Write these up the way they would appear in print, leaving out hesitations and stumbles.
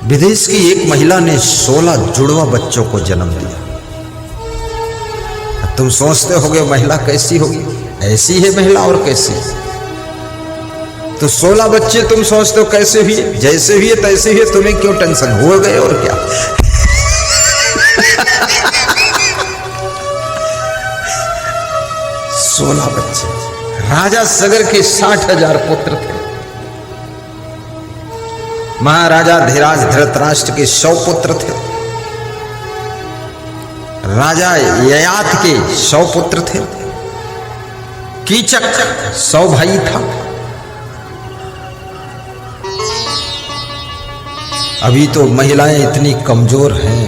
विदेश की एक महिला ने 16 जुड़वा बच्चों को जन्म दिया। तुम सोचते होगे महिला कैसी होगी? ऐसी है महिला और कैसी? तो 16 बच्चे तुम सोचते हो कैसे हुए? जैसे हुए तैसे हुए, तुम्हें क्यों टेंशन? हो गए और क्या। 16 बच्चे। राजा सगर के 60,000 पुत्र थे। महाराजा धीराज धृतराष्ट्र के 100 पुत्र थे। राजा ययाति के 100 पुत्र थे। कीचक 100 भाई था। अभी तो महिलाएं इतनी कमजोर हैं,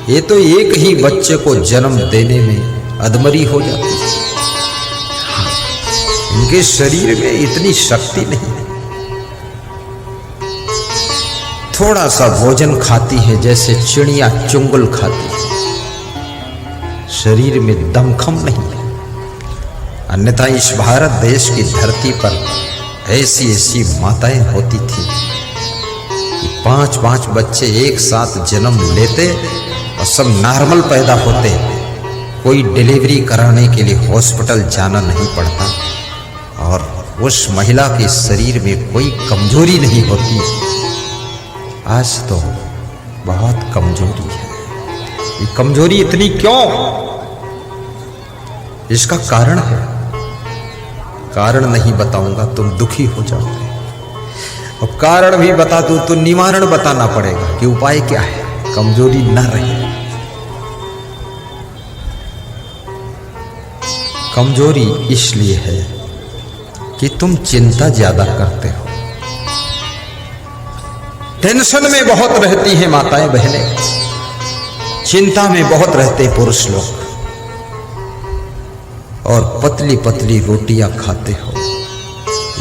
ये तो एक ही बच्चे को जन्म देने में अधमरी हो जाती है। इनके शरीर में इतनी शक्ति नहीं है। थोड़ा सा भोजन खाती है जैसे चिड़िया चुंगल खाती है, शरीर में दमखम नहीं है। अन्यथा इस भारत देश की धरती पर ऐसी ऐसी माताएं होती थी कि 5-5 बच्चे एक साथ जन्म लेते और सब नॉर्मल पैदा होते। कोई डिलीवरी कराने के लिए हॉस्पिटल जाना नहीं पड़ता और उस महिला के शरीर में कोई कमजोरी नहीं होती। आज तो बहुत कमजोरी है। ये कमजोरी इतनी क्यों? इसका कारण है। कारण नहीं बताऊंगा, तुम दुखी हो जाओगे। और कारण भी बता दूं तो निवारण बताना पड़ेगा कि उपाय क्या है, कमजोरी न रहे। कमजोरी इसलिए है कि तुम चिंता ज्यादा करते हो। टेंशन में बहुत रहती हैं माताएं बहनें, चिंता में बहुत रहते पुरुष लोग, और पतली पतली रोटियां खाते हो,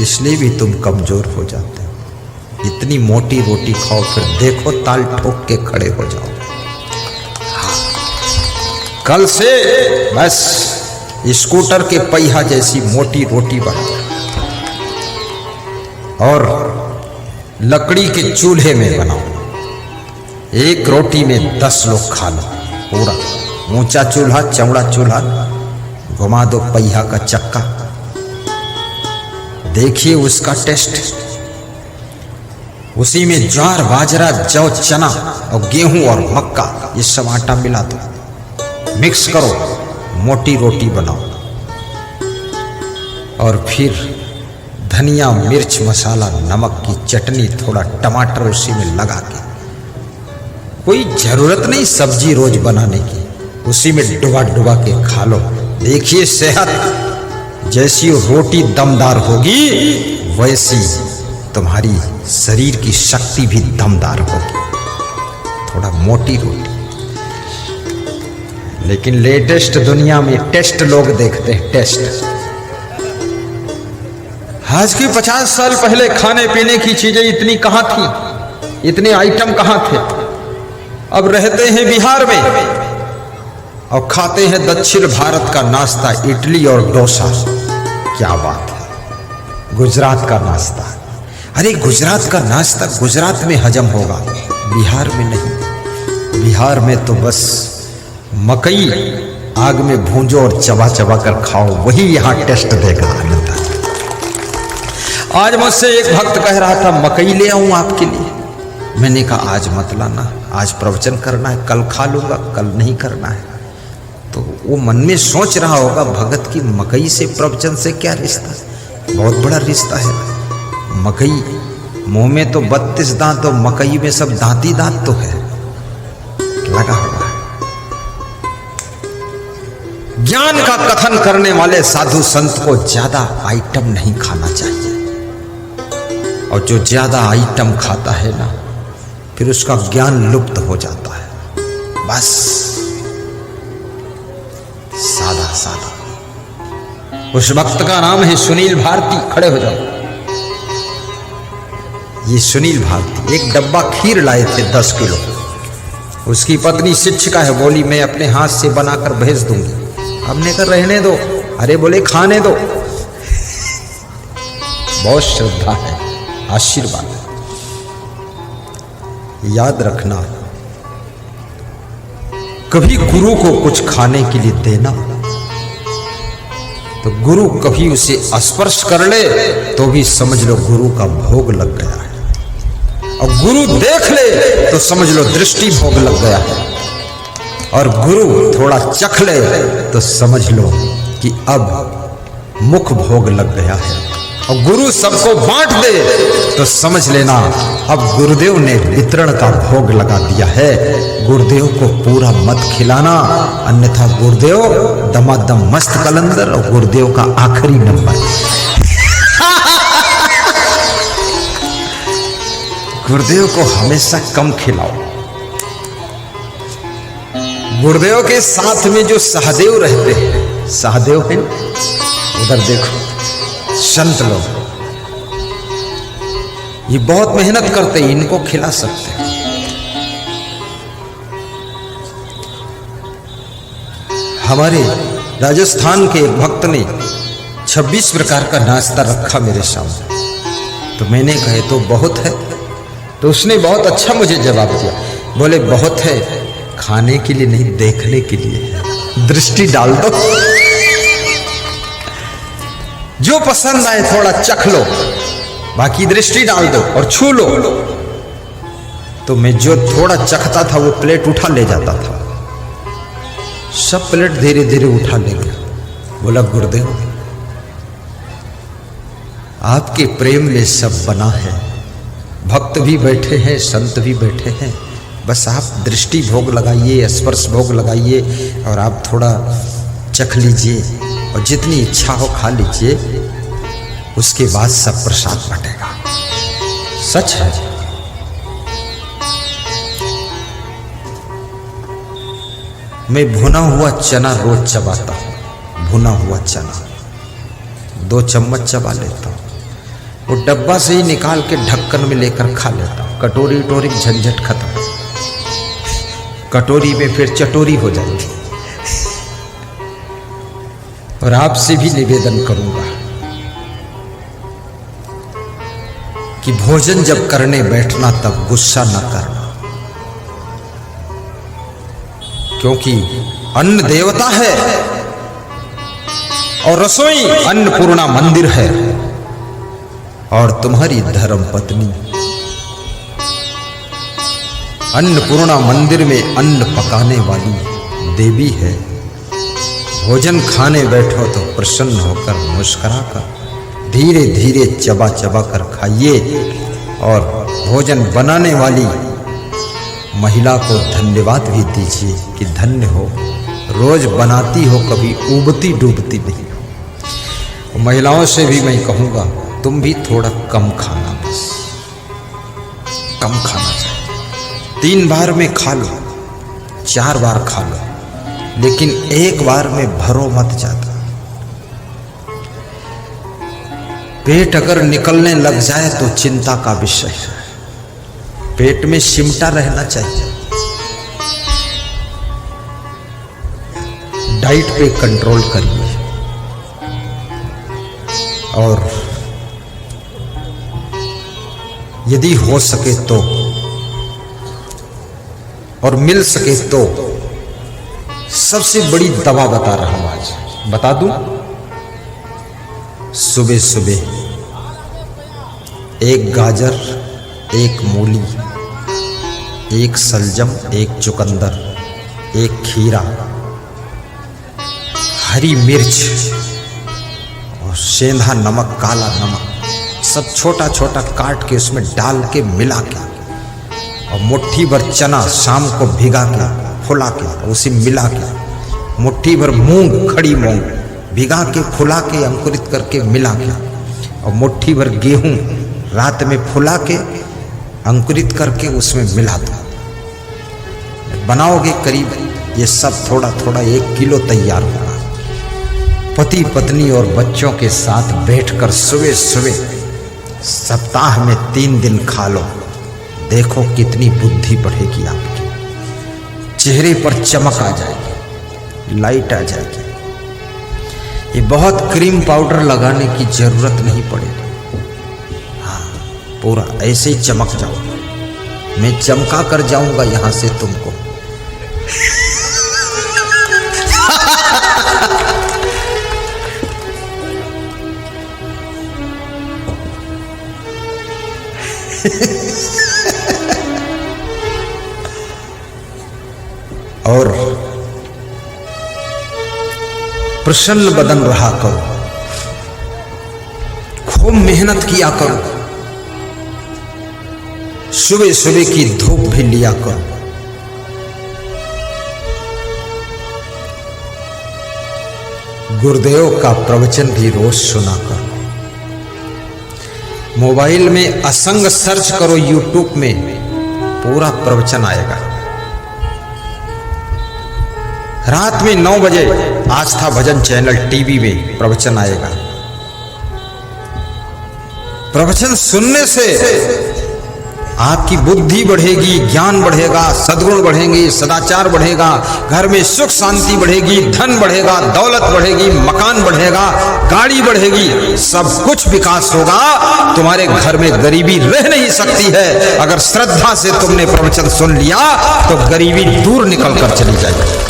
इसलिए भी तुम कमजोर हो जाते हो। इतनी मोटी रोटी खाओ फिर देखो ताल ठोक के खड़े हो जाओ। कल से बस स्कूटर के पहिया जैसी मोटी रोटी बनाओ और लकड़ी के चूल्हे में बनाओ। एक रोटी में 10 लोग खा लो। पूरा ऊंचा चूल्हा, चौड़ा चूल्हा, घुमा दो पहिया का चक्का, देखिए उसका टेस्ट। उसी में ज्वार, बाजरा, जौ, चना और गेहूं और मक्का ये सब आटा मिला दो, मिक्स करो, मोटी रोटी बनाओ। और फिर धनिया, मिर्च, मसाला, नमक की चटनी, थोड़ा टमाटर उसी में लगा के, कोई जरूरत नहीं सब्जी रोज बनाने की, उसी में डुबा डुबा के खा लो। देखिए सेहत जैसी रोटी दमदार होगी वैसी तुम्हारी शरीर की शक्ति भी दमदार होगी। थोड़ा मोटी रोटी। लेकिन लेटेस्ट दुनिया में टेस्ट लोग देखते हैं, टेस्ट। आज की 50 साल पहले खाने पीने की चीजें इतनी कहां थी, इतने आइटम कहां थे। अब रहते हैं बिहार में और खाते हैं दक्षिण भारत का नाश्ता, इडली और डोसा। क्या बात है, गुजरात का नाश्ता। अरे गुजरात का नाश्ता गुजरात में हजम होगा, बिहार में नहीं। बिहार में तो बस मकई आग में भूंजो और चबा चबा कर खाओ, वही यहां टेस्ट देगा, आनंद। आज मुझसे एक भक्त कह रहा था मकई ले आऊं आपके लिए। मैंने कहा आज मत लाना, आज प्रवचन करना है, कल खा लूंगा, कल नहीं करना है। तो वो मन में सोच रहा होगा भगत की मकई से प्रवचन से क्या रिश्ता? बहुत बड़ा रिश्ता है। मकई मुंह में तो 32 दांत, तो मकई में सब दांती दांत तो है, लगा हुआ है। ज्ञान का कथन करने वाले साधु संत को ज्यादा आइटम नहीं खाना चाहिए, और जो ज्यादा आइटम खाता है ना, फिर उसका ज्ञान लुप्त हो जाता है। बस सादा सादा। उस वक्त का नाम है सुनील भारती। खड़े हो जाओ। ये सुनील भारती एक डब्बा खीर लाए थे 10 किलो। उसकी पत्नी शिक्षिका है, बोली मैं अपने हाथ से बनाकर भेज दूंगी। हमने कहा रहने दो। अरे बोले खाने दो। बहुत श्रद्धा है, आशीर्वाद है। याद रखना, कभी गुरु को कुछ खाने के लिए देना तो गुरु कभी उसे स्पर्श कर ले तो भी समझ लो गुरु का भोग लग गया है, और गुरु देख ले तो समझ लो दृष्टि भोग लग गया है, और गुरु थोड़ा चख ले तो समझ लो कि अब मुख भोग लग गया है, और गुरु सबको बांट दे तो समझ लेना अब गुरुदेव ने वितरण का भोग लगा दिया है। गुरुदेव को पूरा मत खिलाना, अन्यथा गुरुदेव दमादम मस्त कलंदर और गुरुदेव का आखिरी नंबर। गुरुदेव को हमेशा कम खिलाओ। गुरुदेव के साथ में जो सहदेव रहते हैं, सहदेव है उधर देखो, संत लोग ये बहुत मेहनत करते हैं, इनको खिला सकते हैं। हमारे राजस्थान के एक भक्त ने 26 प्रकार का नाश्ता रखा मेरे सामने, तो मैंने कहे तो बहुत है, तो उसने बहुत अच्छा मुझे जवाब दिया, बोले बहुत है खाने के लिए नहीं देखने के लिए है, दृष्टि डाल दो, जो पसंद आए थोड़ा चख लो, बाकी दृष्टि डाल दो और छू लो। तो मैं जो थोड़ा चखता था वो प्लेट उठा ले जाता था, सब प्लेट धीरे धीरे उठा ले गया। बोला गुरुदेव आपके प्रेम में सब बना है, भक्त भी बैठे हैं, संत भी बैठे हैं, बस आप दृष्टि भोग लगाइए, स्पर्श भोग लगाइए, और आप थोड़ा चख लीजिए, और जितनी इच्छा हो खा लीजिए, उसके बाद सब प्रसाद बटेगा। सच है। मैं भुना हुआ चना रोज चबाता हूं, भुना हुआ चना 2 चम्मच चबा लेता हूं, वो डब्बा से ही निकाल के ढक्कन में लेकर खा लेता हूं, कटोरी टोरी झंझट खत्म, कटोरी में फिर चटोरी हो जाएगी। और आपसे भी निवेदन करूंगा कि भोजन जब करने बैठना तब गुस्सा न करना, क्योंकि अन्न देवता है और रसोई अन्नपूर्णा मंदिर है, और तुम्हारी धर्म पत्नी अन्नपूर्णा मंदिर में अन्न पकाने वाली देवी है। भोजन खाने बैठो तो प्रसन्न होकर मुस्कुरा कर धीरे धीरे चबा चबा कर खाइए, और भोजन बनाने वाली महिला को धन्यवाद भी दीजिए कि धन्य हो, रोज बनाती हो, कभी उबती डूबती नहीं हो। महिलाओं से भी मैं कहूँगा तुम भी थोड़ा कम खाना, बस कम खाना चाहिए। 3 बार में खा लो, 4 बार खा लो, लेकिन एक बार में भरो मत ज्यादा। पेट अगर निकलने लग जाए तो चिंता का विषय है, पेट में सिमटा रहना चाहिए। डाइट पे कंट्रोल करिए, और यदि हो सके तो और मिल सके तो सबसे बड़ी दवा बता रहा हूं, आज बता दूं। सुबह सुबह 1 गाजर, 1 मूली, 1 सलजम, 1 चुकंदर, 1 खीरा, हरी मिर्च और सेंधा नमक, काला नमक, सब छोटा छोटा काट के उसमें डाल के मिला के, और मुट्ठी भर चना शाम को भिगा के फुला के उसे मिला के, मुट्ठी भर मूंग, खड़ी मूंग भिगा के फुला के अंकुरित करके मिला के, और मुट्ठी भर गेहूं रात में फुला के अंकुरित करके उसमें मिला दो। बनाओगे करीब ये सब थोड़ा थोड़ा 1 किलो तैयार होगा। पति पत्नी और बच्चों के साथ बैठकर सुबह सुबह सप्ताह में 3 दिन खा लो, देखो कितनी बुद्धि बढ़ेगी आपकी, चेहरे पर चमक आ जाएगी, लाइट आ जाएगी। ये बहुत क्रीम पाउडर लगाने की जरूरत नहीं पड़ेगी, हाँ पूरा ऐसे ही चमक जाओ। मैं चमका कर जाऊंगा यहां से तुमको। और प्रसन्न बदन रहा करो, खूब मेहनत किया करो, सुबह सुबह की धूप भी लिया करो। गुरुदेव का प्रवचन भी रोज सुना करो। मोबाइल में असंग सर्च करो, यूट्यूब में पूरा प्रवचन आएगा। रात में 9 बजे आस्था भजन चैनल टीवी में प्रवचन आएगा। प्रवचन सुनने से आपकी बुद्धि बढ़ेगी, ज्ञान बढ़ेगा, सद्गुण बढ़ेंगे, सदाचार बढ़ेगा, घर में सुख शांति बढ़ेगी, धन बढ़ेगा, दौलत बढ़ेगी, मकान बढ़ेगा, गाड़ी बढ़ेगी, सब कुछ विकास होगा। तुम्हारे घर में गरीबी रह नहीं सकती है। अगर श्रद्धा से तुमने प्रवचन सुन लिया तो गरीबी दूर निकल कर चली जाएगी।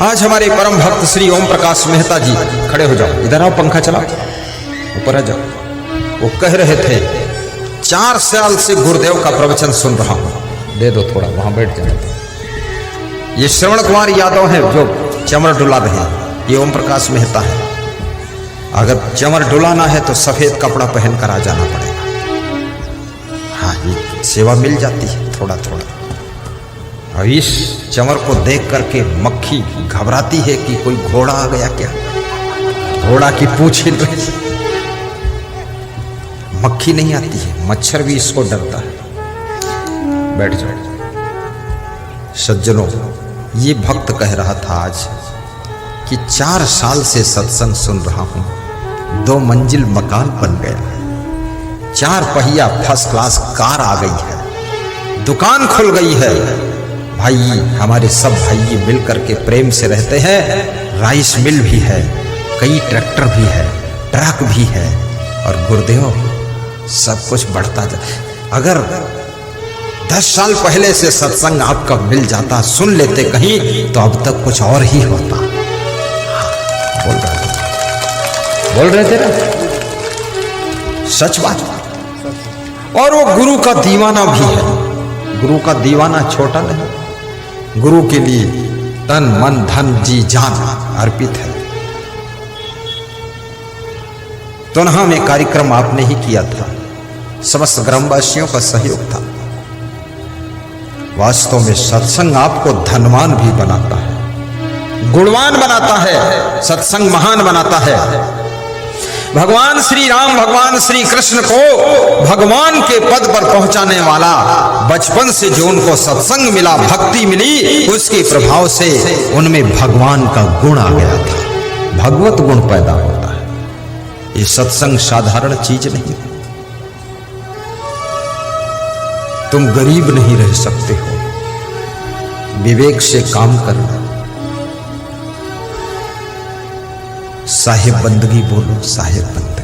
आज हमारे परम भक्त श्री ओम प्रकाश मेहता जी, खड़े हो जाओ, इधर आओ, पंखा चलाओ, ऊपर आ जाओ। वो कह रहे थे 4 साल से गुरुदेव का प्रवचन सुन रहा हूं। दे दो थोड़ा, वहां बैठ जाओ। ये श्रवण कुमार यादव हैं जो चमर डुला रहे हैं, ये ओम प्रकाश मेहता है। अगर चमर डुलाना है तो सफेद कपड़ा पहन कर आ जाना पड़ेगा। हाँ, ये सेवा मिल जाती है थोड़ा थोड़ा। और इस चमर को देख करके मक्खी घबराती है कि कोई घोड़ा आ गया क्या, घोड़ा की पूंछ हिल रही। मक्खी नहीं आती है, मच्छर भी इसको डरता है। बैठ जाओ। सज्जनों, ये भक्त कह रहा था आज कि 4 साल से सत्संग सुन रहा हूं, 2 मंजिल मकान बन गया, 4 पहिया फर्स्ट क्लास कार आ गई है, दुकान खुल गई है। भाई, हमारे सब भाई मिलकर के प्रेम से रहते हैं। राइस मिल भी है, कई ट्रैक्टर भी है, ट्रक भी है, और गुरुदेव सब कुछ बढ़ता जाए। अगर 10 साल पहले से सत्संग आपका मिल जाता, सुन लेते कहीं, तो अब तक कुछ और ही होता। बोल रहे थे ना, सच बात। और वो गुरु का दीवाना भी है। गुरु का दीवाना छोटा नहीं, गुरु के लिए तन मन धन जी जान अर्पित है। तोन्हा में कार्यक्रम आपने ही किया था, समस्त ग्रामवासियों का सहयोग था। वास्तव में सत्संग आपको धनवान भी बनाता है, गुणवान बनाता है, सत्संग महान बनाता है। भगवान श्री राम, भगवान श्री कृष्ण को भगवान के पद पर पहुंचाने वाला, बचपन से जो उनको सत्संग मिला, भक्ति मिली, उसके प्रभाव से उनमें भगवान का गुण आ गया था, भगवत गुण पैदा होता है। ये सत्संग साधारण चीज नहीं। तुम गरीब नहीं रह सकते हो, विवेक से काम करना। साहिब बंदगी बोलो, साहिब बंदगी।